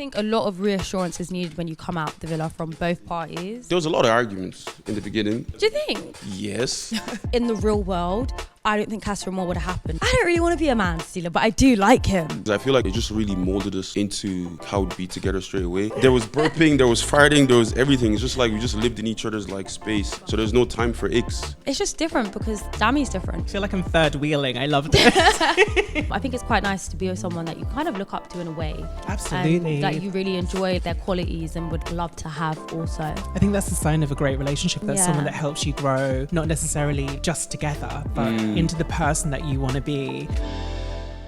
think a lot of reassurance is needed when you come out the villa from both parties. There was a lot of arguments in the beginning. Do you think? Yes. In the real world, I don't think Casper and Moore would have happened. I don't really want to be a man stealer, but I do like him. I feel like it just really molded us into how we'd be together straight away. There was burping, there was farting, there was everything. It's just like we just lived in each other's like space. So there's no time for icks. It's just different because Dami's different. I feel like I'm third wheeling. I love this. I think it's quite nice to be with someone that you kind of look up to in a way. Absolutely. And that you really enjoy their qualities and would love to have also. I think that's a sign of a great relationship. That's someone that helps you grow, not necessarily just together, but into the person that you want to be.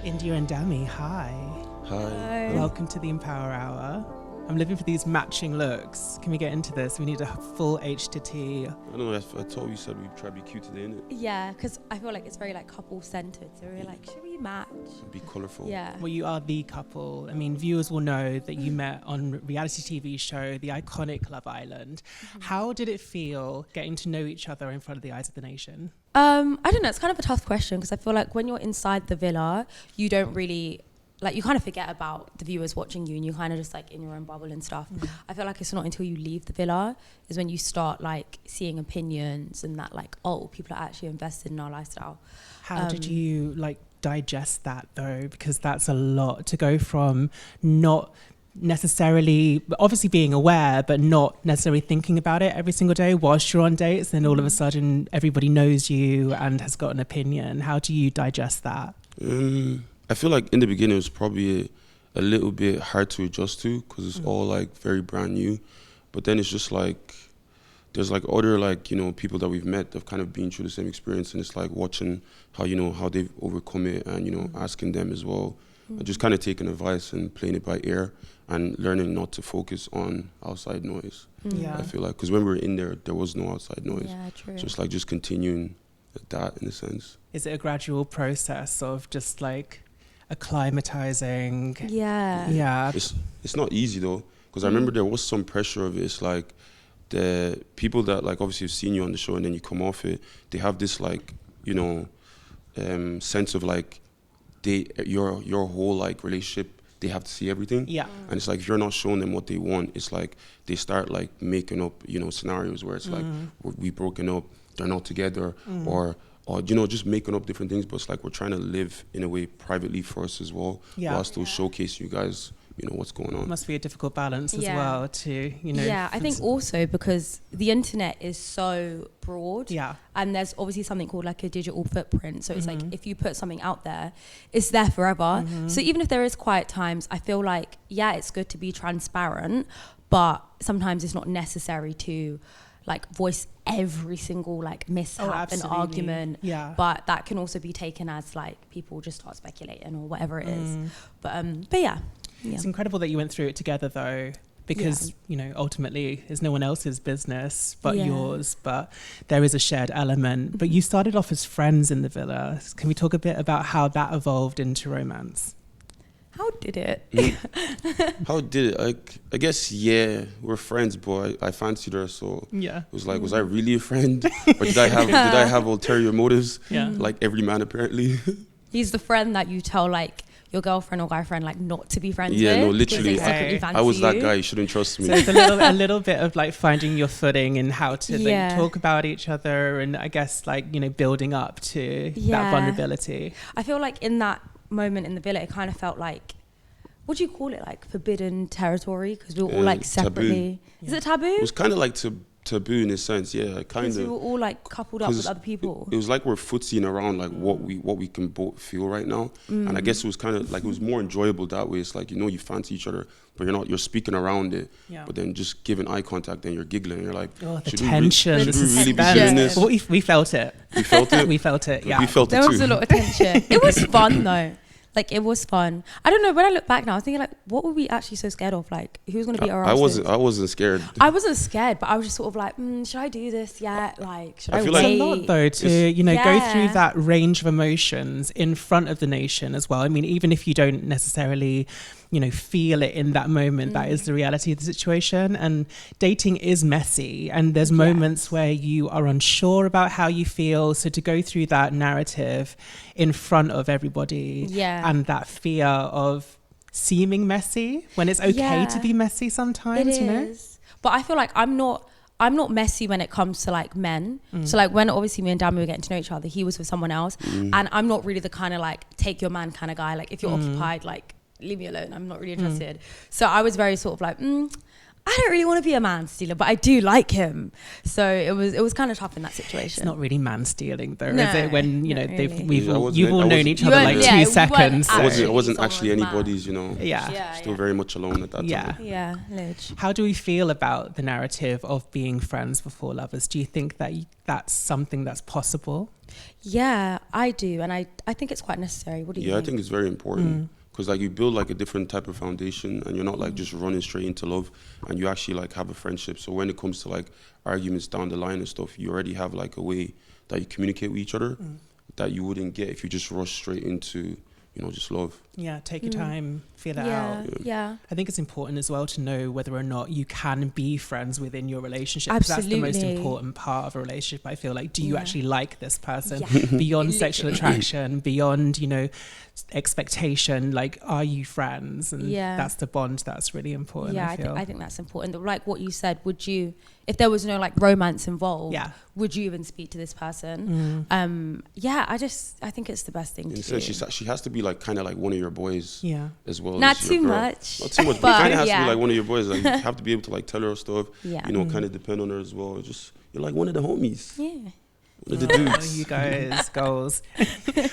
Indiyah and Dami, hi. Hi. Welcome to the Empower Hour. I'm living for these matching looks. Can we get into this? We need a full H to T. I don't know, I told you said we'd try to be cute today, innit? Yeah, because I feel like it's very like couple centered. So we're like, should we match? Be colourful. Yeah. Well, you are the couple. I mean, viewers will know that you met on reality TV show, the iconic Love Island. How did it feel getting to know each other in front of the eyes of the nation? I don't know. It's kind of a tough question because I feel like when you're inside the villa, you don't really, like, you kind of forget about the viewers watching you and you're kind of just like in your own bubble and stuff. I feel like it's not until you leave the villa is when you start like seeing opinions and that like, oh, people are actually invested in our lifestyle. How did you like digest that though? Because that's a lot to go from not necessarily, obviously being aware, but not necessarily thinking about it every single day whilst you're on dates. Then all of a sudden everybody knows you and has got an opinion. How do you digest that? I feel like in the beginning it was probably a little bit hard to adjust to because it's all like very brand new. But then it's just like, there's like other like, you know, people that we've met that have kind of been through the same experience, and it's like watching how, you know, how they've overcome it and, you know, asking them as well. And just kind of taking advice and playing it by ear and learning not to focus on outside noise. Yeah. I feel like, because when we were in there, there was no outside noise. Yeah, true. So it's like just continuing that in a sense. Is it a gradual process of just like acclimatizing? Yeah. Yeah. It's not easy though, because I remember there was some pressure of it. It's like the people that like obviously have seen you on the show and then you come off it, they have this like, you know, sense of like your whole like relationship, they have to see everything. Yeah. And it's like if you're not showing them what they want, it's like they start like making up, you know, scenarios where it's like we broken up, they're not together, or you know, just making up different things. But it's like we're trying to live in a way privately for us as well, while still showcase you guys, you know, what's going on. It must be a difficult balance as well to, you know. Yeah, I think also because the internet is so broad. Yeah. And there's obviously something called like a digital footprint. So it's like if you put something out there, it's there forever. So even if there is quiet times, I feel like, yeah, it's good to be transparent, but sometimes it's not necessary to like voice every single like mishap and argument. Yeah. But that can also be taken as like people just start speculating or whatever it is. But yeah. It's incredible that you went through it together though, because you know, ultimately it's no one else's business but yours, but there is a shared element. But you started off as friends in the villa. Can we talk a bit about how that evolved into romance? How did it? How did it? I guess, yeah, we're friends, but I fancied her, so it was like, was I really a friend? Or did I have ulterior motives? Yeah. Like every man apparently. He's the friend that you tell like your girlfriend or guy friend like not to be friends with. Yeah, no, literally. I was that guy, you shouldn't trust me. So it's a little bit of like finding your footing and how to like, talk about each other, and I guess like, you know, building up to that vulnerability. I feel like in that moment in the villa, it kind of felt like, what do you call it, like forbidden territory, because we were all like separately. Is it taboo? It was kind of like taboo in a sense, yeah, kind of. We were all like coupled up with other people. It was like we're footsying around like what we can both feel right now, and I guess it was kind of like, it was more enjoyable that way. It's like, you know, you fancy each other, but you're speaking around it, but then just giving eye contact and you're giggling and you're like, the tension, should we really be doing this? Well, we felt it. We felt it? We felt it, yeah. We felt it too. There was a lot of tension. It was fun though. Like, it was fun. I don't know, when I look back now, I was thinking like, what were we actually so scared of? Like, who was going to be our I wasn't scared. I wasn't scared, but I was just sort of like, should I do this yet? Like, should I wait? It's a lot though to, you know, go through that range of emotions in front of the nation as well. I mean, even if you don't necessarily, you know, feel it in that moment, that is the reality of the situation. And dating is messy, and there's moments where you are unsure about how you feel. So to go through that narrative in front of everybody and that fear of seeming messy, when it's okay to be messy sometimes, you know? But I feel like I'm not messy when it comes to like men. So like when obviously me and Dami were getting to know each other, he was with someone else, and I'm not really the kind of like take your man kind of guy. Like if you're occupied, like leave me alone. I'm not really interested. So I was very sort of like, I don't really want to be a man stealer, but I do like him. So it was kind of tough in that situation. It's not really man stealing though, is it? When you know really. you've all known each other like 2 seconds. I wasn't actually anybody's, you know. Yeah. Still very much alone at that time. Yeah, ledge. How do we feel about the narrative of being friends before lovers? Do you think that that's something that's possible? Yeah, I do, and I think it's quite necessary. What do you think? Yeah, I think it's very important. Because like you build like a different type of foundation, and you're not like just running straight into love, and you actually like have a friendship. So when it comes to like arguments down the line and stuff, you already have like a way that you communicate with each other that you wouldn't get if you just rush straight into, you know, just love. Yeah, take your time, feel it out. Yeah. I think it's important as well to know whether or not you can be friends within your relationship. Absolutely. That's the most important part of a relationship, I feel like. Do you actually like this person beyond sexual attraction, beyond, you know, expectation? Like, are you friends? And that's the bond that's really important. Yeah, I think that's important. Like what you said, would you, if there was no like romance involved, would you even speak to this person? I think it's the best thing to do. She has to be like kind of like one of your boys as well. Not too much. Not too much, but kind of has to be like one of your boys. Like you have to be able to like tell her stuff, you know, kind of depend on her as well. You're like one of the homies. Yeah. One of the dudes. You guys, goals.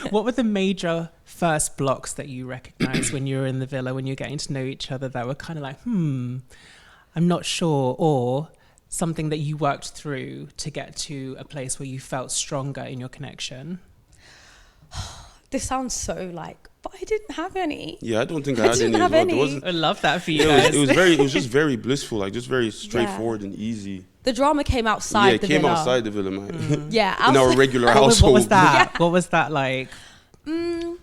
What were the major first blocks that you recognized when you were in the villa, when you're getting to know each other, that were kind of like, I'm not sure, or something that you worked through to get to a place where you felt stronger in your connection? This sounds so like, but I didn't have any. Yeah, I don't think I had any as well. I love that for you guys. It was just very blissful, like just very straightforward and easy. The drama came outside the villa. Yeah, it came outside the villa, man. Yeah. In our regular household. What was that? What was that like? It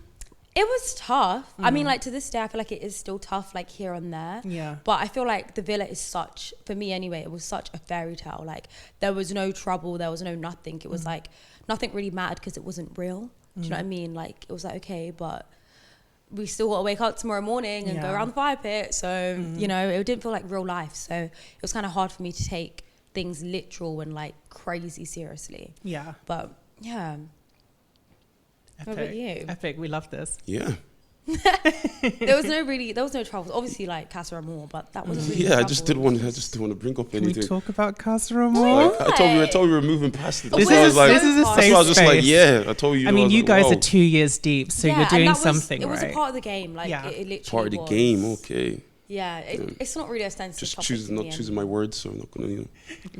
was tough. I mean, like to this day, I feel like it is still tough, like here and there. Yeah. But I feel like the villa is such, for me anyway, it was such a fairy tale. Like there was no trouble, there was no nothing. It was like nothing really mattered because it wasn't real. Do you know what I mean? Like it was like, okay, but we still got to wake up tomorrow morning and go around the fire pit. So, you know, it didn't feel like real life. So it was kind of hard for me to take things literal and like crazy seriously. Yeah. But yeah. Epic. What about you? Epic. We love this. Yeah. there was no trouble. Obviously, like Casa Amor, but that wasn't really I just didn't want to bring up anything. Can we talk about Casa Amor? Like, I told you we were moving past it. This is a safe space. I was just like, I told you. I mean, you guys are 2 years deep, so you're doing something, right? It was a part of the game. Like it literally part of the game. Okay. Yeah, it's not really a sensitive topic. Just choosing my words, so I'm not gonna. You know.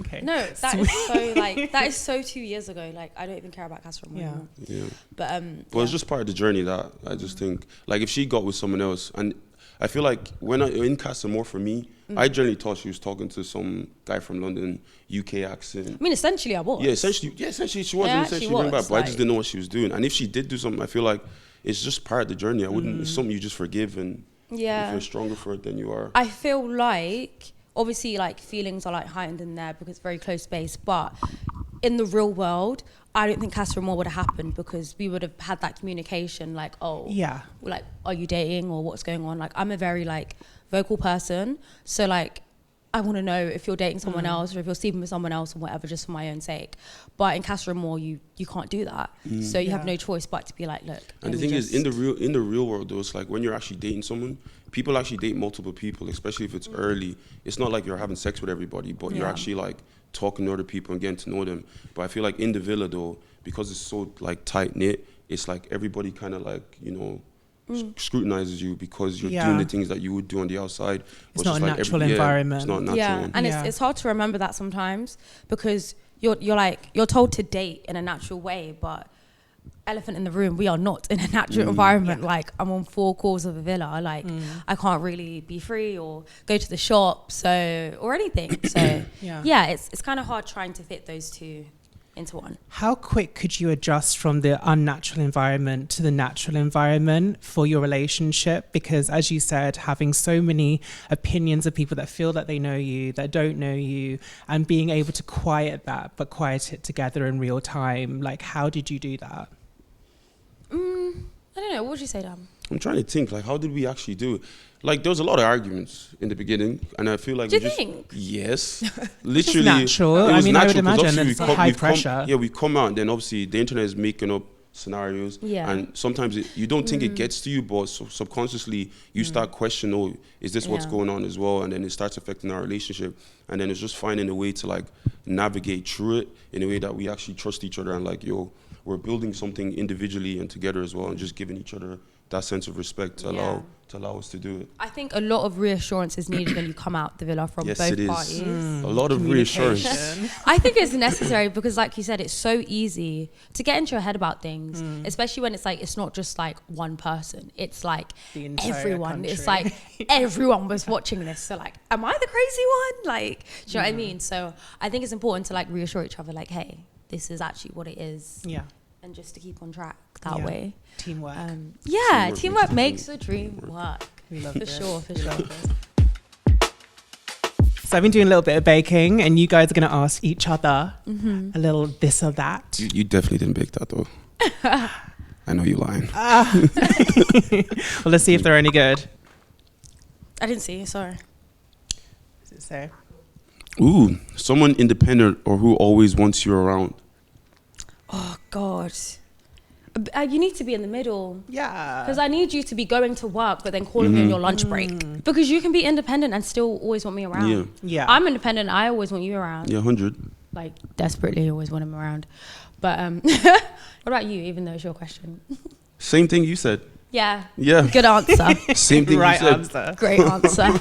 Okay. No, that is so 2 years ago. Like I don't even care about Casa Amor anymore. Yeah. But it's just part of the journey that I just think. Like if she got with someone else, and I feel like when in Casa Amor for me, I generally thought she was talking to some guy from London, UK accent. I mean, essentially I was. Yeah, essentially she was. Bring back, but I just didn't know what she was doing. And if she did do something, I feel like it's just part of the journey. I wouldn't. It's something you just forgive and. Yeah. If you're stronger for it than you are. I feel like, obviously, like, feelings are, like, heightened in there because it's very close space. But in the real world, I don't think Casa Amor would have happened because we would have had that communication, like, like, are you dating or what's going on? Like, I'm a very, like, vocal person. So, like, I want to know if you're dating someone else or if you're sleeping with someone else or whatever, just for my own sake. But in Casa Amor, you can't do that. So you have no choice but to be like, look. And the thing is, in the real world, though, it's like when you're actually dating someone, people actually date multiple people, especially if it's early. It's not like you're having sex with everybody, but you're actually like talking to other people and getting to know them. But I feel like in the villa, though, because it's so like tight knit, it's like everybody kind of like, you know, scrutinizes you because you're doing the things that you would do on the outside. It's not a natural environment. It's not natural. Yeah, and it's hard to remember that sometimes because you're told to date in a natural way, but elephant in the room, we are not in a natural environment. Like I'm on 4 calls of a villa. Like I can't really be free or go to the shop, or anything. So it's kind of hard trying to fit those two into one. How quick could you adjust from the unnatural environment to the natural environment for your relationship? Because as you said, having so many opinions of people that feel that they know you, that don't know you, and being able to quiet that, but quiet it together in real time. Like, how did you do that? I don't know. What would you say, Dam? I'm trying to think, like, how did we actually do it? Like, there was a lot of arguments in the beginning, and I feel like Do you think? Yes, literally. natural. It I was mean, I would natural, 'cause imagine obviously it's high pressure. we come out, and then obviously the internet is making up scenarios, Yeah. and sometimes you don't think it gets to you, but subconsciously you start questioning, oh, is this what's Yeah. going on as well? And then it starts affecting our relationship, and then it's just finding a way to like navigate through it in a way that we actually trust each other, and like, yo, we're building something individually and together as well, and just giving each other that sense of respect to allow us to do it. I think a lot of reassurance is needed when you come out the villa from Yes, both it is. parties. A lot of reassurance. I think it's necessary because, like you said, it's so easy to get into your head about things, especially when it's like, it's not just like one person. It's like The entire everyone. country. It's like everyone was watching this. So like, am I the crazy one? Like, do you know what I mean? So I think it's important to like reassure each other, like, hey, this is actually what it is. Yeah. And just to keep on track that Yeah. way. Teamwork. Teamwork makes the dream work. We love For this. sure, for We sure. love this. So I've been doing a little bit of baking, and you guys are going to ask each other a little this or that. You definitely didn't bake that though. I know you're lying. Well, let's see if they're any good. I didn't see, sorry. Does it say? Ooh, someone independent or who always wants you around. Oh, God. You need to be in the middle. Yeah. Because I need you to be going to work, but then calling me on your lunch break. Because you can be independent and still always want me around. Yeah. Yeah. I'm independent. I always want you around. Yeah, 100. Like, desperately always want him around. But what about you, even though it's your question? Same thing you said. Yeah. Yeah. Good answer. Same thing Right you said. answer. Great answer.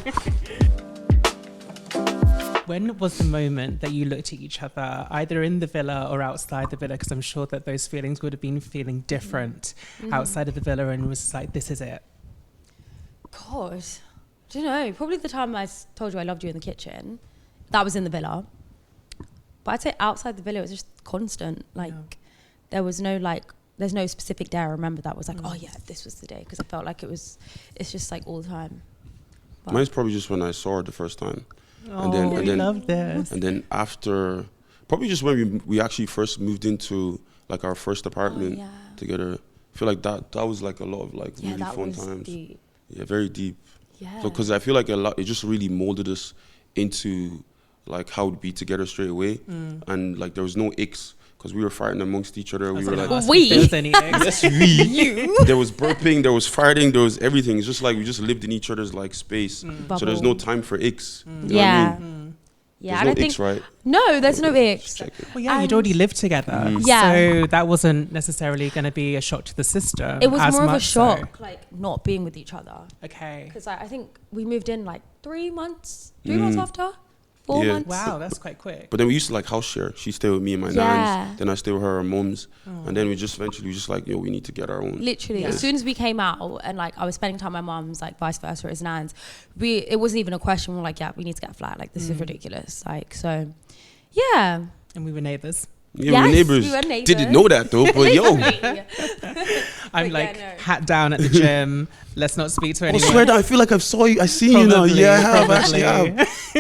When was the moment that you looked at each other, either in the villa or outside the villa? Because I'm sure that those feelings would have been feeling different outside of the villa, and was like, this is it. God. Do you know? Probably the time I told you I loved you in the kitchen. That was in the villa. But I'd say outside the villa, it was just constant. Like, there was no, like, there's no specific day I remember that was like, oh yeah, this was the day. Because I felt like it's just like all the time. But Mine's probably just when I saw her the first time. Oh, then- we love this. And then after, probably just when we actually first moved into like our first apartment yeah. together. I feel like that was like a lot of like Yeah, really that fun was times. deep. Yeah, very deep. Yeah. So, because I feel like it just really molded us into like how we'd be together straight away, and like there was no icks because we were fighting amongst each other. We were like, We? yes, we. There was burping, there was fighting, there was everything. It's just like we just lived in each other's like space. So there's no time for icks. You know what I Yeah. mean? Yeah, There's I no don't icks, think. right? No, there's no icks. Just check it. Well, yeah, you'd And- already lived together. Yeah. So that wasn't necessarily going to be a shock to the system. It was as more of a much so. shock, like not being with each other. Okay. Because I think we moved in like 3 months after, 4 Yeah. months. Wow, that's quite quick. But then we used to like house share. She stayed with me and my Yeah. nans. Then I stayed with her and mom's. And then we just eventually just like, we need to get our own. Literally, Yeah. as soon as we came out and like I was spending time with my mum's, like vice versa as nans, it wasn't even a question. We're like, yeah, we need to get a flat. Like this is ridiculous. Like so, yeah. And we were neighbours. Yeah, Yes, we were neighbors. we were neighbours. Didn't know that though, but yo. I'm But like yeah, no. hat down at the gym. Let's not speak to I anyone. swear down, I feel like I seen you now. Probably, Yeah, I have. probably.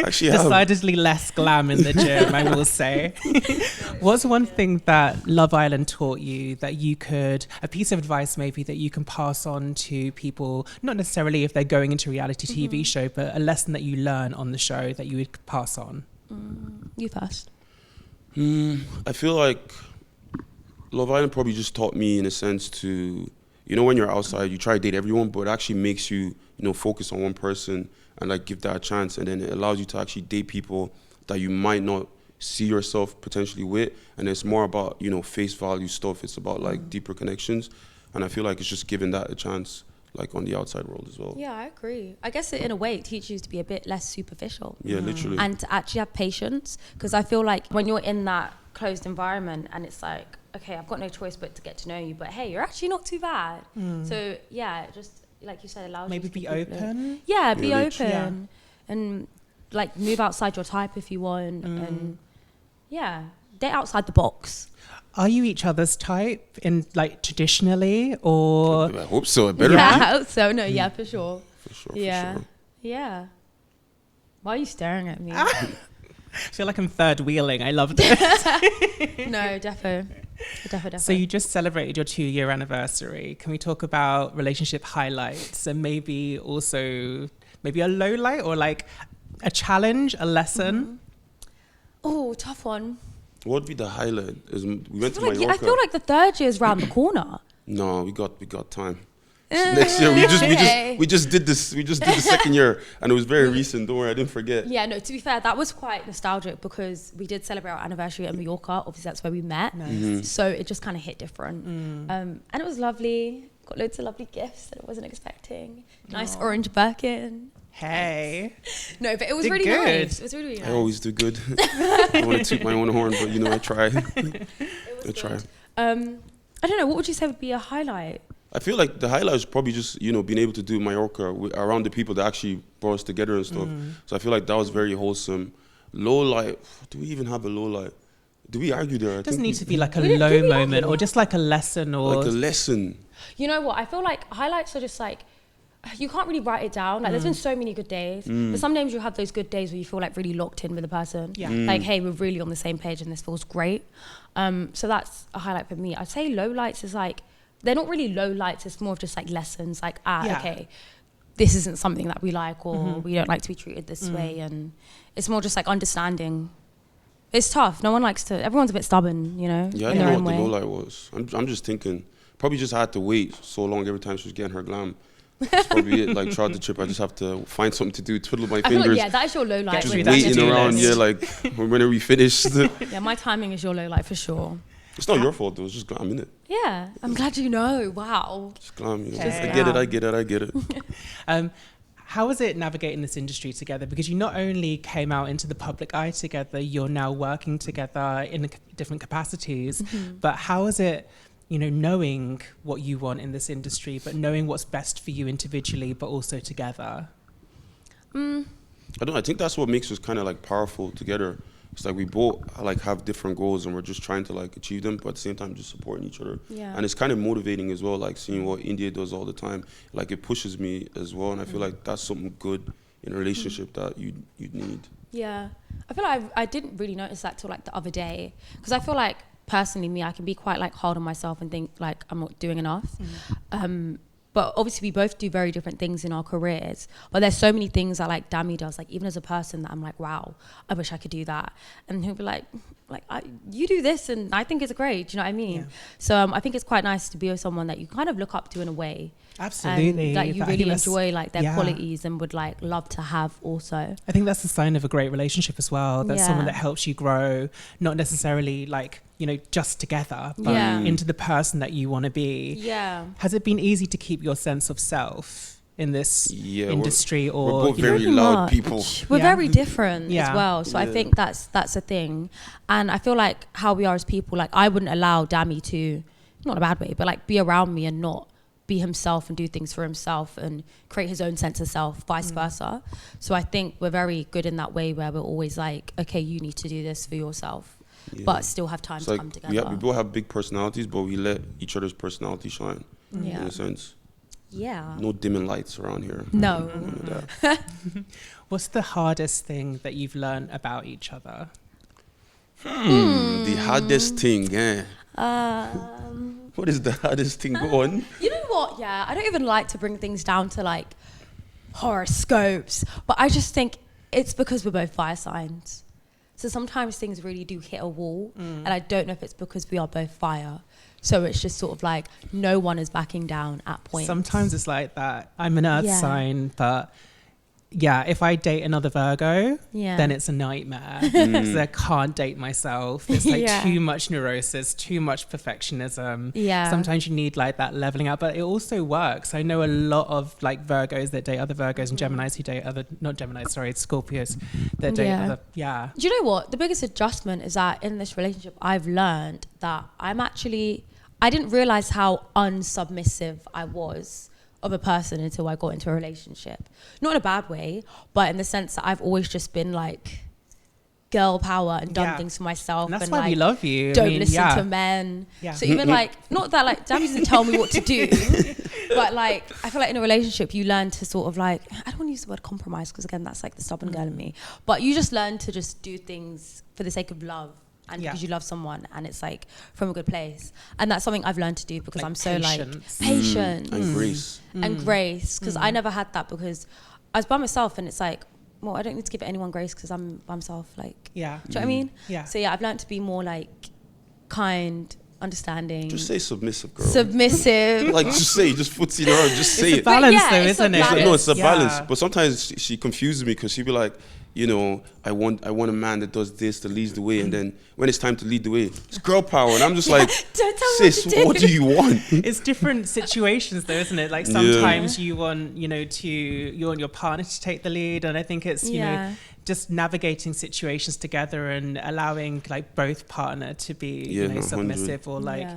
Actually have. Decidedly less glam in the gym, I will say. What's one thing that Love Island taught you that you could, a piece of advice maybe that you can pass on to people, not necessarily if they're going into a reality TV show, but a lesson that you learn on the show that you would pass on? You first. I feel like Love Island probably just taught me in a sense to, when you're outside, you try to date everyone, but it actually makes you, focus on one person and like give that a chance. And then it allows you to actually date people that you might not see yourself potentially with. And it's more about, face value stuff. It's about like deeper connections. And I feel like it's just giving that a chance, like on the outside world as well. Yeah, I agree. I guess in a way it teaches you to be a bit less superficial. Yeah, literally. And to actually have patience, because I feel like when you're in that closed environment and it's like, okay, I've got no choice but to get to know you, but hey, you're actually not too bad. So yeah, just like you said, allows Maybe you to be keep open. Yeah, be Yeah, open yeah. and like move outside your type if you want, and yeah, date outside the box. Are you each other's type in like traditionally or? I hope so. It better Yeah, be. I hope so. No, yeah, for sure. For sure, Yeah, for sure. yeah. Why are you staring at me? I feel like I'm third wheeling. I love this. No, defo. Definitely. So you just celebrated your 2-year anniversary. Can we talk about relationship highlights and maybe also maybe a low light or like a challenge, a lesson? Oh, tough one. What would be the highlight? Is we went to I Mallorca. feel like the 3rd year is round the corner. No, we got time. Next year we just did this. We just did the 2nd year, and it was very recent. Don't worry, I didn't forget. Yeah, no. To be fair, that was quite nostalgic because we did celebrate our anniversary at Mallorca. Obviously, that's where we met. Nice. So it just kind of hit different, and it was lovely. Got loads of lovely gifts that I wasn't expecting. Nice orange Birkin. Hey. No, but it was Did really good. nice. It was really, really nice. I always do good. I want to toot my own horn, but I try. It was I try. good. I don't know. What would you say would be a highlight? I feel like the highlight is probably just being able to do Mallorca around the people that actually brought us together and stuff. So I feel like that was very wholesome. Low light. Do we even have a low light? Do we argue there? It doesn't need to be like a low moment or just like a lesson or like a lesson. You know what? I feel like highlights are just like, you can't really write it down. Like there's been so many good days. But sometimes you have those good days where you feel like really locked in with a person. Yeah. Like, hey, we're really on the same page and this feels great. So that's a highlight for me. I'd say low lights is like, they're not really low lights. It's more of just like lessons. Like, okay, this isn't something that we like or we don't like to be treated this way. And it's more just like understanding. It's tough. No one likes to, everyone's a bit stubborn, Yeah, I in don't their know own what the way. low light was. I'm just thinking, probably just had to wait so long every time she was getting her glam. That's probably it. Like throughout the trip, I just have to find something to do, twiddle my I feel fingers, like, that is your low light. Just just that waiting to-do around. list. Yeah, like when are we finished? Yeah, my timing is your low light for sure. It's not your fault though. It's just glam, innit? Yeah, I'm glad you know. Wow. Just glam. Okay. I get it. How was it navigating this industry together? Because you not only came out into the public eye together, you're now working together in different capacities, but how is it, knowing what you want in this industry, but knowing what's best for you individually, but also together? I think that's what makes us kind of like powerful together. It's like we both like have different goals and we're just trying to like achieve them, but at the same time just supporting each other. Yeah. And it's kind of motivating as well, like seeing what India does all the time. Like it pushes me as well, and I feel like that's something good in a relationship that you'd need. Yeah, I feel like I didn't really notice that till like the other day, because I feel like personally me, I can be quite like hard on myself and think like I'm not doing enough. But obviously we both do very different things in our careers, but there's so many things that like Dami does, like even as a person, that I'm like, wow, I wish I could do that. And he'll be like you do this and I think it's great, do you know what I mean? Yeah. So I think it's quite nice to be with someone that you kind of look up to in a way. Absolutely. And that you But I think really that's- enjoy like their yeah. qualities and would like love to have also. I think that's a sign of a great relationship as well. That's someone Yeah. that helps you grow, not necessarily like, just together, but Yeah. into the person that you want to be. Yeah. Has it been easy to keep your sense of self in this Yeah, industry? we're Or both very Pretty loud much. people. We're Yeah. very different Yeah. as well. So I Yeah. think that's a thing. And I feel like how we are as people, like I wouldn't allow Dami to, not in a bad way, but like be around me and not be himself and do things for himself and create his own sense of self, vice versa. So I think we're very good in that way where we're always like, okay, you need to do this for yourself, Yeah. but still have time It's to like come together. we both have big personalities, but we let each other's personality shine Yeah. in a sense. Yeah. No dimming lights around here. No. None of that. what's the hardest thing that you've learned about each other? The hardest thing, yeah. Um, What is the hardest thing? Go on. You know what? Yeah, I don't even like to bring things down to like horoscopes, but I just think it's because we're both fire signs. So sometimes things really do hit a wall, and I don't know if it's because we are both fire. So it's just sort of like no one is backing down at points. Sometimes it's like that. I'm an earth Yeah. sign, but yeah, if I date another Virgo, Yeah. then it's a nightmare because I can't date myself. There's like Yeah. too much neurosis, too much perfectionism. Yeah. Sometimes you need like that leveling out, but it also works. I know a lot of like Virgos that date other Virgos and Geminis who date other, not Geminis, sorry, Scorpios that date Yeah. other, yeah. Do you know what? The biggest adjustment is that in this relationship, I've learned that I didn't realize how unsubmissive I was of a person until I got into a relationship. Not in a bad way, but in the sense that I've always just been like girl power and done Yeah. things for myself. And that's and why like, we love you. don't I mean, listen yeah. to men. Yeah. So even like, not that like Dami doesn't tell me what to do, but like I feel like in a relationship you learn to sort of like, I don't want to use the word compromise because again that's like the stubborn girl in me, but you just learn to just do things for the sake of love and Yeah. because you love someone, and it's like from a good place. And that's something I've learned to do because Like I'm so patience. like patient And grace. and grace, because I never had that because I was by myself, and it's like, well, I don't need to give anyone grace because I'm by myself. Like, Yeah. do you know what I mean? Yeah. So yeah, I've learned to be more like kind, understanding, Just say submissive, girl. submissive. Like, just put it on, just say It's a it. balance, yeah, though, it's a isn't it? balance. No, it's a Yeah. balance. But sometimes she confuses me because she'd be like, you know, I want a man that does this, that leads the way, and then when it's time to lead the way, it's girl power, and I'm just like, Don't tell me sis, what to do. what do you want? It's different situations, though, isn't it? Like sometimes you want, you want your partner to take the lead, and I think it's you know just navigating situations together and allowing like both partner to be submissive or like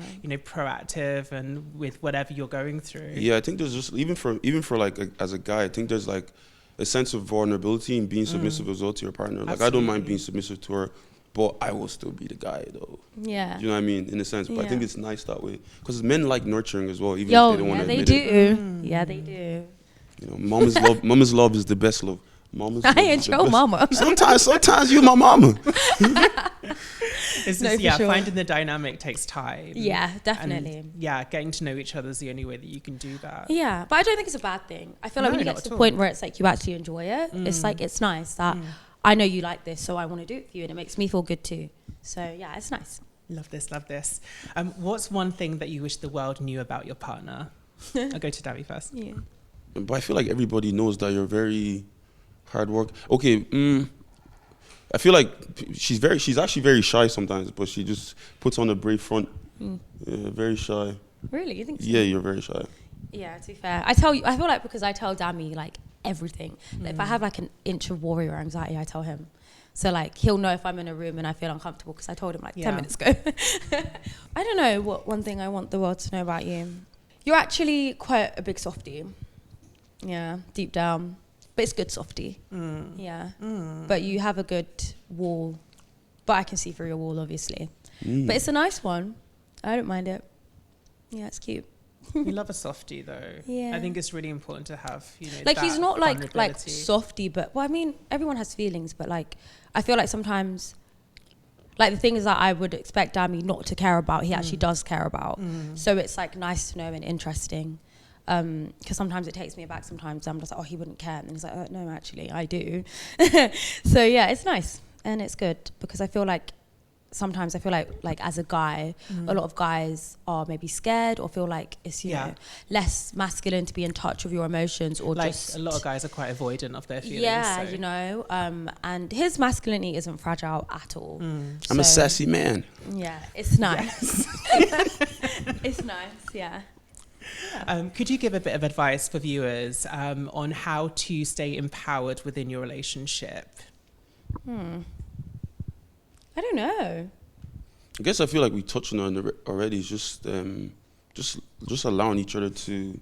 proactive and with whatever you're going through. Yeah, I think there's just even for like as a guy, I think there's like a sense of vulnerability in being submissive as well to your partner. Like, I don't mind being submissive to her, but I will still be the guy, though. Yeah. You know what I mean? In a sense. But I think it's nice that way. Because men like nurturing as well, even if Yo, they don't want yeah, to they admit do. it. Yeah, they do. You know, mama's love is the best love. Mama's love I is ain't the your best. mama. Sometimes you my mama. It's No, just, for sure. finding the dynamic takes time. Yeah, definitely. And, getting to know each other is the only way that you can do that. Yeah, but I don't think it's a bad thing. I feel like No, when you not get to at the all. point where it's like you actually enjoy it, it's like, it's nice that I know you like this, so I want to do it for you, and it makes me feel good too. So yeah, it's nice. Love this, love this. What's one thing that you wish the world knew about your partner? I'll go to Dami first. Yeah. But I feel like everybody knows that you're very hard work. Okay, I feel like she's actually very shy sometimes, but she just puts on a brave front. Yeah, very shy. Really, you think so? Yeah, you're very shy. Yeah, to be fair, I feel like because I tell Dami like everything. Like, if I have like an inch of warrior anxiety, I tell him. So like he'll know if I'm in a room and I feel uncomfortable because I told him like 10 minutes ago. I don't know what one thing I want the world to know about you. You're actually quite a big softie. Yeah, deep down. But it's good softie. Yeah. But you have a good wall. But I can see through your wall, obviously. But it's a nice one. I don't mind it. Yeah, it's cute. You love a softie, though. Yeah. I think it's really important to have, like, he's not like vulnerability. softie, but well, I mean, everyone has feelings, but like I feel like sometimes like the things that I would expect Dami not to care about, he actually does care about. So it's like nice to know and interesting. Because sometimes it takes me aback. Sometimes I'm just like, oh, he wouldn't care, and he's like, oh, no, actually I do. So yeah, it's nice and it's good because I feel like sometimes like as a guy, a lot of guys are maybe scared or feel like it's you know less masculine to be in touch with your emotions, or like just a lot of guys are quite avoidant of their feelings. yeah, so. you know, and his masculinity isn't fragile at all. I'm a sassy man. Yeah, it's nice. It's nice, yeah. Could you give a bit of advice for viewers on how to stay empowered within your relationship? I don't know. I guess I feel like we touched on it already. It's just allowing each other to,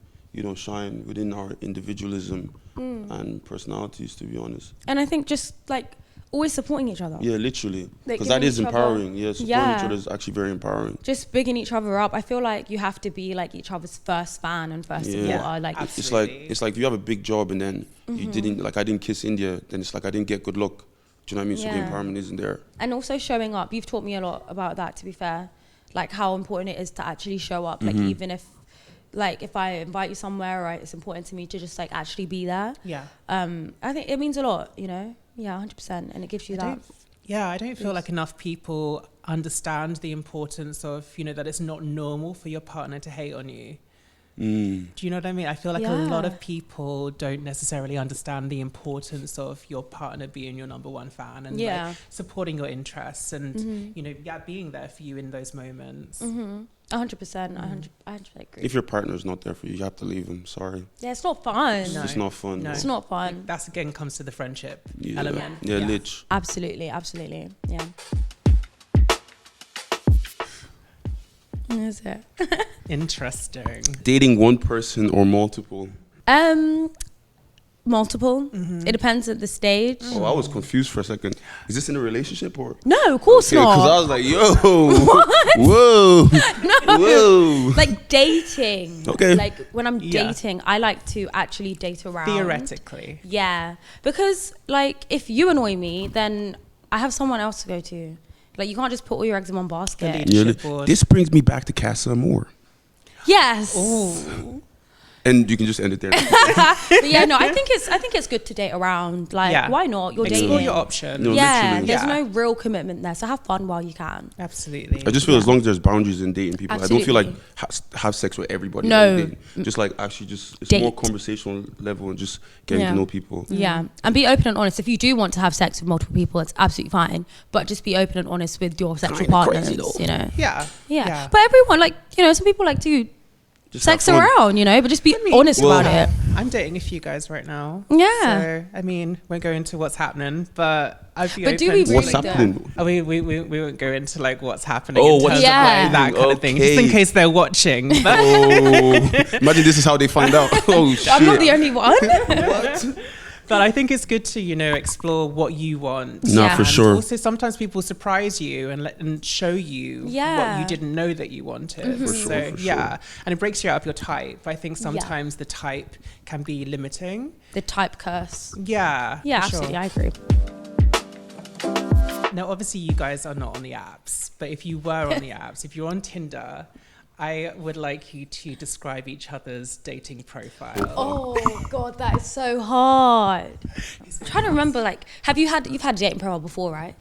shine within our individualism and personalities, to be honest. And I think just like always supporting each other. Yeah, literally. Like, Because that giving is each other- empowering. Yeah, supporting Yeah. each other is actually very empowering. Just bigging each other up. I feel like you have to be like each other's first fan and first Yeah. supporter. Like Absolutely. It's like if you have a big job and then you didn't, like I didn't kiss India, then it's like I didn't get good luck. Do you know what I mean? So the Yeah. empowerment isn't there. and also showing up. You've taught me a lot about that, to be fair. Like how important it is to actually show up. Like even if I invite you somewhere, right, it's important to me to just like actually be there. Yeah. I think it means a lot, Yeah, 100%. And it gives you that. I don't feel like enough people understand the importance of, that it's not normal for your partner to hate on you. Do you know what I mean? I feel like a lot Yeah. of people don't necessarily understand the importance of your partner being your number one fan and like, supporting your interests and, being there for you in those moments. 100%. I agree. If your partner's not there for you, you have to leave them. Sorry. Yeah, it's not fun. No. It's not fun. No. It's not fun. That's again comes to the friendship Yeah. element. Yeah, lich. Absolutely. Yeah. Is it? Interesting. Dating one person or multiple? Multiple. It depends at the stage. Oh, I was confused for a second. Is this in a relationship or? No, of course Because I not. was like, yo, whoa, whoa. Like dating. Okay. Like when I'm Yeah. dating, I like to actually date around. Theoretically. Yeah. Because like if you annoy me, then I have someone else to go to. Like, you can't just put all your eggs in one basket. This brings me back to Casa Amor. Yes. Ooh. And you can just end it there. But yeah, no, I think it's good to date around. Like, why not? You're Explore dating. your options. No, Yeah, literally. there's no real commitment there, so have fun while you can. Absolutely. I just feel as long as there's boundaries in dating people, Absolutely. I don't feel like have sex with everybody. No. Dating. Just like actually just, it's Date. more conversational level and just getting to know people. Yeah, and be open and honest. If you do want to have sex with multiple people, it's absolutely fine. But just be open and honest with your sexual Kinda partners, crazy though. you know? Yeah. But everyone, like, you know, some people like to Just sex have fun. around, you know, but just be honest about it. I'm dating a few guys right now. Yeah. So, I mean, won't go into what's happening, but I'd be But open do we to What's really happening? Oh, we won't go into like what's happening Oh, in what's terms of like, that kind of thing, just in Okay. case they're watching. But Oh, imagine this is how they find out. Oh shit! I'm not the only one. But I think it's good to, you know, explore what you want. No, Yeah. for And sure. also, sometimes people surprise you and show you what Yeah. you didn't know that you wanted. For So, sure, for yeah. sure. And it breaks you out of your type. I think sometimes the type can be limiting. The type curse. Yeah. Yeah, for sure. absolutely. I agree. Now, obviously, you guys are not on the apps, but if you were on the apps, if you're on Tinder, I would like you to describe each other's dating profile. Oh God, that is so hard. I'm trying to remember. Like, you've had a dating profile before, right?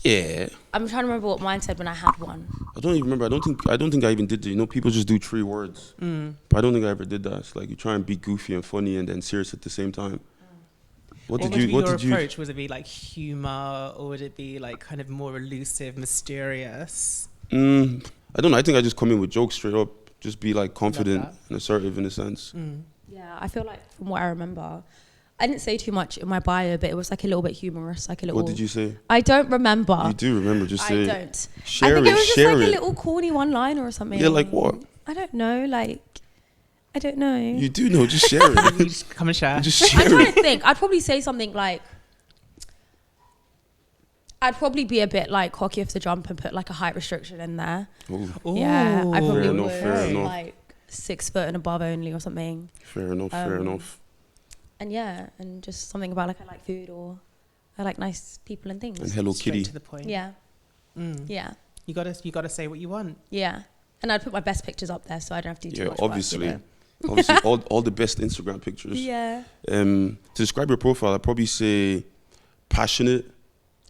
Yeah. I'm trying to remember what mine said when I had one. I don't even remember. I don't think I even did it. You know, people just do 3 words. But I don't think I ever did that. It's like you try and be goofy and funny and then serious at the same time. What What did you? would What your did you? approach? Would it be like humor, or would it be like kind of more elusive, mysterious? I don't know. I think I just come in with jokes straight up. Just be like confident that. and assertive in a sense. Yeah, I feel like from what I remember, I didn't say too much in my bio, but it was like a little bit humorous, like a little. What did you say? I don't remember. You do remember? Just say. I don't. Share I think it. it was just Share like it. a little corny one-liner or something. Yeah, like what? I don't know. Like, I don't know. You do know. Just share it. You just come and share. Just I'm share trying it. to think. I'd probably say something like, I'd probably be a bit like cocky off the jump and put like a height restriction in there. Ooh, Yeah, I probably Fair would. enough, fair enough. Like 6 foot and above only or something. fair enough. Fair enough. And yeah, and just something about like I like food or I like nice people and things. And Hello Straight Kitty. to the point. Yeah, Mm. yeah, You gotta say what you want. yeah. And I'd put my best pictures up there so I don't have to do too Yeah, much obviously. work, Obviously, all the best Instagram pictures. you know? Yeah. To describe your profile, I'd probably say passionate.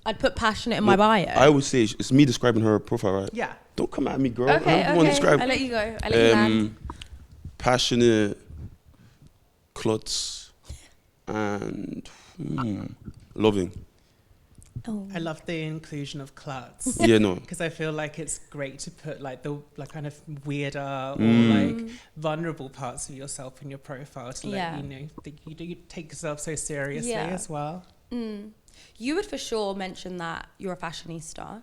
I'd put passionate in my bio. I would say it's me describing her profile, right? Yeah. Don't come at me, girl. Okay, I'm the one okay. describe. I let you go. I let you land. Passionate, klutz, and loving. Oh. I love the inclusion of klutz. Yeah, no. Because I feel like it's great to put like the like kind of weirder or like vulnerable parts of yourself in your profile to let you know that you take yourself so seriously as well. You would for sure mention that you're a fashionista.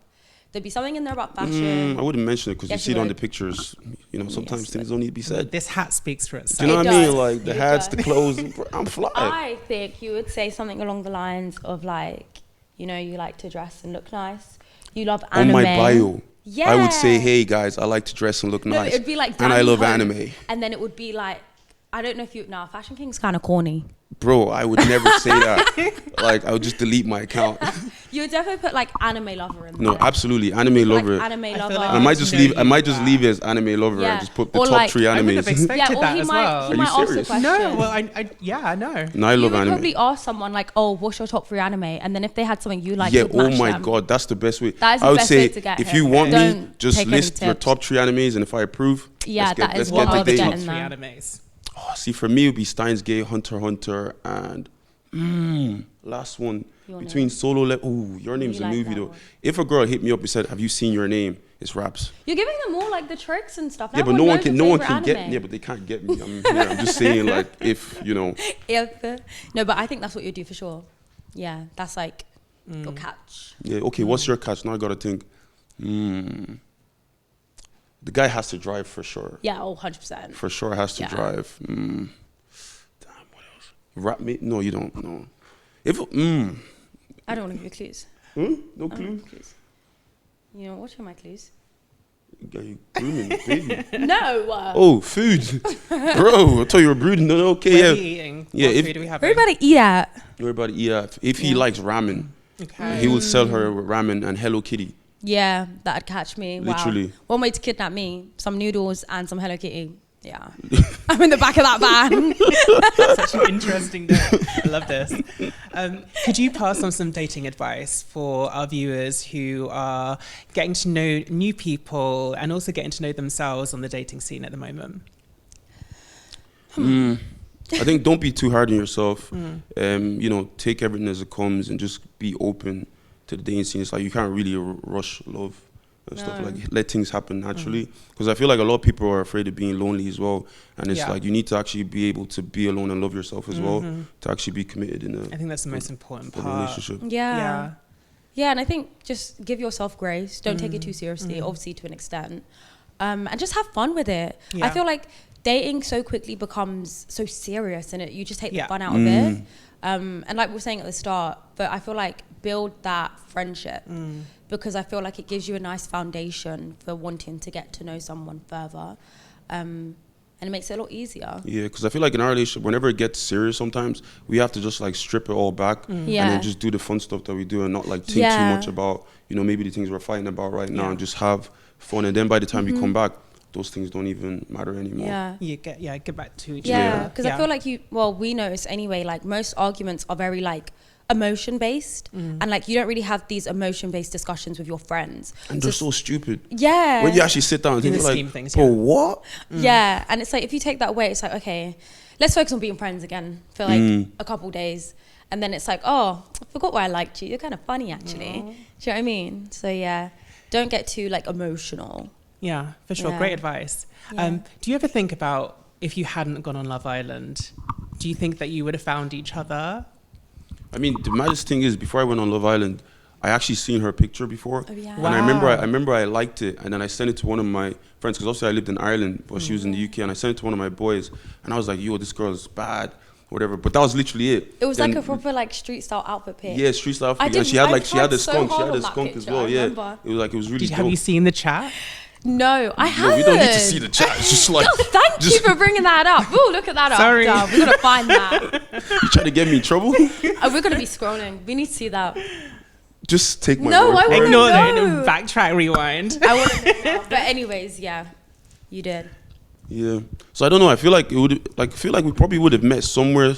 There'd be something in there about fashion. I wouldn't mention it because Yes, you see you it on the would. pictures. You know, sometimes Yes, things don't need to be said. This hat speaks for Do itself. you know what It I mean? does. Like the It hats, does. the clothes. I'm fly. I think you would say something along the lines of like, you know, you like to dress and look nice. You love On anime. my bio, Yeah. I would say, "Hey guys, I like to dress and look No, nice, it'd be like and I Danny love Hope. anime." And then it would be like, I don't know if you. Nah, Fashion King's kind of corny. Bro, I would never say that. Like, I would just delete my account. You would definitely put like anime lover in there. No, absolutely, anime lover. Like anime lover. like I might just leave. I might just that. leave it as anime lover Yeah. and just put the Or top like- 3 I would have animes. expected yeah, or that he as might well. he Are might you ask the serious? question. No, well, I know. No, I You love would anime. probably ask someone like, "Oh, what's your top 3 anime?" And then if they had something you like, Yeah. you'd Oh match my them. god, that's the best way. That is the I would best say way to get if him. you want me, Don't just take any list your tips. top 3 animes, and if I approve, Yeah, let's get, that is let's what get I the would date. get Top in 3 there. animes. Oh, see, for me, it would be Steins Gate, Hunter x Hunter, and last one Your between Name. Solo Level. Oh, Your Name's You a like movie that though. one. If a girl hit me up and said, "Have you seen Your Name?" It's raps. You're giving them all like the tricks and stuff. Yeah, but Everyone no one knows can. your No one favourite can get. anime. Yeah, but they can't get me. I'm just saying, like, if you know. No, but I think that's what you do for sure. Yeah, that's like your catch. Yeah. Okay. What's your catch? Now I gotta think. The guy has to drive for sure. Yeah, 100%. For sure has to Yeah. drive. Damn. What else? Rap me? No, you don't. No. If I don't want to give you clues. no I don't clue. want clues. You know, what are my clues? Are you grooming, baby? No. Oh, food, bro. I thought you were brooding. No, okay, Where are yeah. we eating? Yeah, What if- food do we have? Everybody eat at. Everybody, yeah. If he Yeah. likes ramen, Okay. he will sell her with ramen and Hello Kitty. Yeah, that'd catch me. Literally. Wow. One way to kidnap me, some noodles and some Hello Kitty. Yeah. I'm in the back of that van. Such an interesting day. I love this. Could you pass on some dating advice for our viewers who are getting to know new people and also getting to know themselves on the dating scene at the moment? I think don't be too hard on yourself. You know, take everything as it comes and just be open to the dating scene. It's like you can't really rush love and stuff. Like let things happen naturally. Because I feel like a lot of people are afraid of being lonely as well. And it's like you need to actually be able to be alone and love yourself as well to actually be committed in a I think that's the most important part. relationship. Yeah. Yeah, and I think just give yourself grace. Don't take it too seriously, obviously to an extent. And just have fun with it. Yeah. I feel like dating so quickly becomes so serious and you just take the fun out of it. And like we were saying at the start, but I feel like build that friendship because I feel like it gives you a nice foundation for wanting to get to know someone further. And it makes it a lot easier. Yeah, because I feel like in our relationship, whenever it gets serious sometimes, we have to just like strip it all back and then just do the fun stuff that we do and not like think too much about, you know, maybe the things we're fighting about right now and just have fun. And then by the time we come back, those things don't even matter anymore. Yeah. You get back to each Yeah, other. because I feel like we notice anyway, like most arguments are very like emotion based and like you don't really have these emotion based discussions with your friends. And they're so stupid. Yeah. When you actually sit down and think like, things, bro, what? Yeah, and it's like if you take that away, it's like, okay, let's focus on being friends again for like a couple days. And then it's like, oh, I forgot why I liked you. You're kind of funny actually. Do you know what I mean? So yeah, don't get too like emotional. Yeah, for sure. Yeah. Great advice. Yeah. Do you ever think about if you hadn't gone on Love Island, do you think that you would have found each other? I mean, the maddest thing is, before I went on Love Island, I actually seen her picture before. Oh, yeah. And I remember I liked it, and then I sent it to one of my friends, because also I lived in Ireland, but she was in the UK, and I sent it to one of my boys, and I was like, yo, this girl is bad, whatever. But that was literally it. It was then, like a proper like street style outfit pic. Yeah, street style outfit. And she had the skunk. She had the skunk as well. Yeah, it was really dope. Have you seen the chat? No, I haven't. No, we don't need to see the chat. It's just like. Oh, thank you for bringing that up. Ooh, look at that. Sorry. Up. We're gonna find that. You trying to get me in trouble? We're gonna be scrolling. We need to see that. Just take my No, word I for wouldn't it. Ignore know. that. Backtrack, rewind. I want to know. But anyways, yeah, you did. Yeah. So I don't know. I feel like we probably would have met somewhere.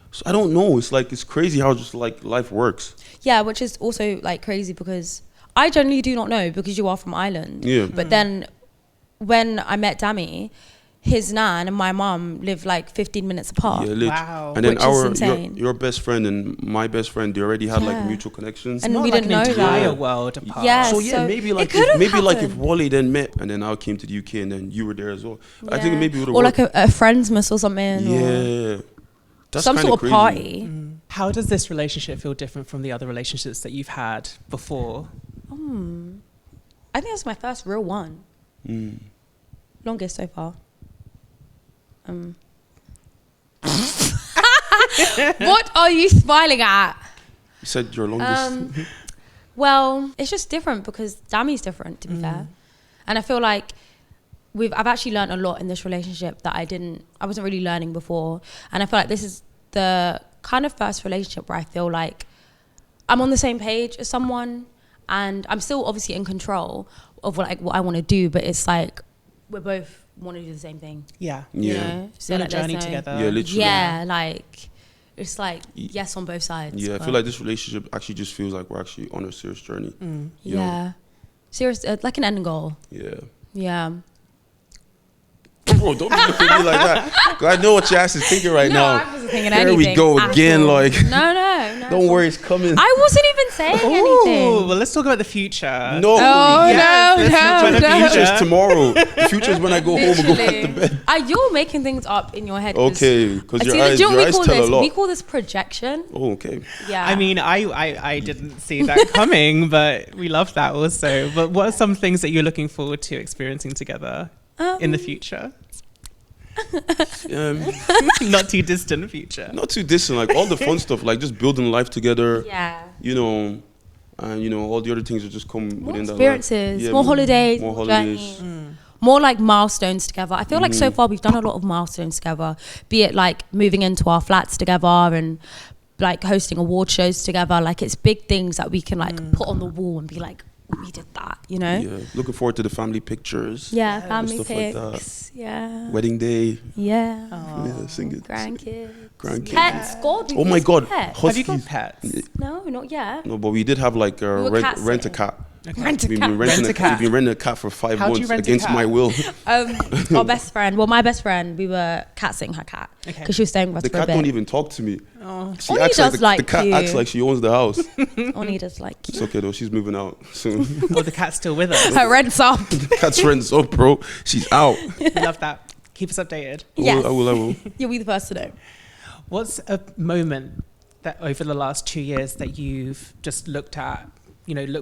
So I don't know. It's like it's crazy how just like life works. Yeah, which is also like crazy because I generally do not know because you are from Ireland. Yeah. But then when I met Dami, his nan and my mum live like 15 minutes apart. Yeah, Wow. And then Which is insane. your best friend and my best friend, they already had like mutual connections. And Not we like didn't an know entire that. world apart. Yeah. So yeah, So maybe it like could have if happened. Wally then met and then I came to the UK and then you were there as well. I think Yeah. maybe it would have Or worked. like a friendsmas or something. Or Yeah. That's some kinda sort of crazy. party. How does this relationship feel different from the other relationships that you've had before? I think that's my first real one. Longest so far. What are you smiling at? You said your longest. Well, it's just different because Dami's different, to be fair. And I feel like I've actually learned a lot in this relationship that I wasn't really learning before. And I feel like this is the kind of first relationship where I feel like I'm on the same page as someone and I'm still obviously in control of what I want to do, but it's like we're both want to do the same thing. Yeah. You Yeah. know? So You're on a like, there's journey no- together. Yeah, literally. Yeah, like it's like yes on both sides. Yeah, I but feel like this relationship actually just feels like we're actually on a serious journey. you know? yeah, serious like an end goal. Yeah. Yeah. Bro, don't be looking at me like that. 'Cause I know what your ass is thinking right now. I wasn't thinking Here anything. we go at again, all. like. No. Don't worry, it's coming. I wasn't even saying Oh, anything. well, let's talk about the future. No. Oh, Yes, let's no, look to the no. The future future. is tomorrow. The future is when I go home and go back to Literally. bed. You're making things up in your head. Okay, because your See, eyes, do you know your what we eyes call tell this? a lot. We call this projection. Oh, okay. Yeah. I mean, I didn't see that coming, but we love that also. But what are some things that you're looking forward to experiencing together in the future? Not too distant future. Not too distant, like all the fun stuff, like just building life together. yeah. You know, and you know all the other things that just come More within that. experiences, Yeah, more holidays, more journeys. holidays. More like milestones together. I feel like so far we've done a lot of milestones together, be it like moving into our flats together and like hosting award shows together. Like it's big things that we can like put on the wall and be like, we did that, you know? Yeah, looking forward to the family pictures. Yeah, family stuff like that. pics. Yeah. Wedding day. Yeah. Yeah, sing it. Grandkids. Pets. God, Oh my God. Pets. Have you got pets? No, not yet. No, but we did have like a We were cat rent a sitting. cat. Okay. Rent a We've cat. been renting Rent a cat. We've been renting a cat for 5 How do you months rent a against cat? my will. Our best friend, well, my best friend, we were cat sitting her cat Okay. because she was staying with us The for a cat bit. don't even talk to me. Oh. She Oni acts does the like cat you. acts like she owns the house. Oni does like It's you. okay though. She's moving out soon. Oh, the cat's still with us. Her rent's up. The cat's rent's up, bro. She's out. Love that. Keep us updated. Yes. I will. You'll be the first to know. What's a moment that over the last 2 years that you've just looked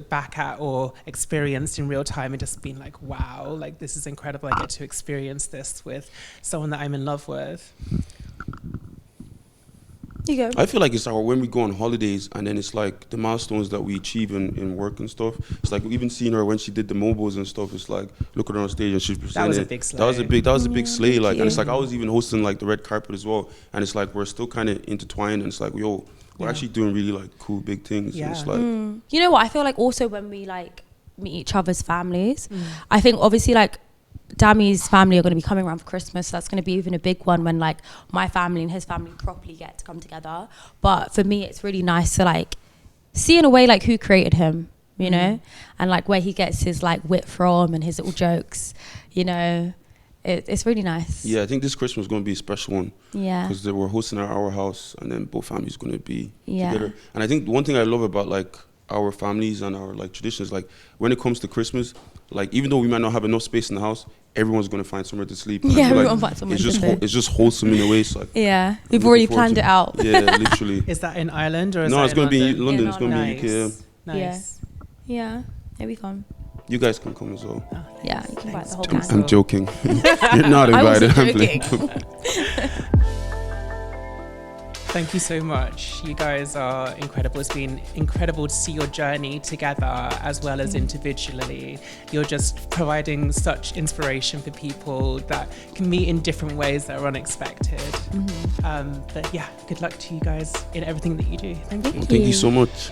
back at or experienced in real time and just been like, wow, like this is incredible. I get to experience this with someone that I'm in love with. You go. I feel like it's our when we go on holidays and then it's like the milestones that we achieve in work and stuff. It's like even seeing her when she did the mobiles and stuff. It's like look at her on stage and she's presenting. That was a big slay. That was a big slay. thank Like, and it's you. like I was even hosting like the red carpet as well. And it's like we're still kind of intertwined. And it's like we're Yeah. actually doing really like cool big things. And it's Yeah. like You know what? I feel like also when we like meet each other's families, I think obviously like Dami's family are going to be coming around for Christmas. So that's going to be even a big one when like my family and his family properly get to come together. But for me, it's really nice to like see in a way like who created him, you know, and like where he gets his like wit from and his little jokes, you know. It's really nice. yeah, I think this Christmas is going to be a special one. Yeah. Because we're hosting at our house and then both families going to be Yeah. together. And I think one thing I love about like our families and our like traditions, like when it comes to Christmas, like even though we might not have enough space in the house, everyone's going to find somewhere to sleep. And I Yeah, feel everyone like finds somewhere it's to just sleep. it's just wholesome in a way. So like, Yeah. I'm We've looking already forward planned to it out. Yeah, literally. Is that in Ireland or is No, that it's going to be in London. In It's going to be in Nice. UK. Yeah. Nice. Yeah. Here we come. You guys can come as well. Yeah, you can invite the whole Thanks. gang. I'm joking. You're not I invited. wasn't I'm playing. joking. Thank you so much. You guys are incredible. It's been incredible to see your journey together as well as individually. You're just providing such inspiration for people that can meet in different ways that are unexpected. But yeah, good luck to you guys in everything that you do. Thank you. Thank you so much.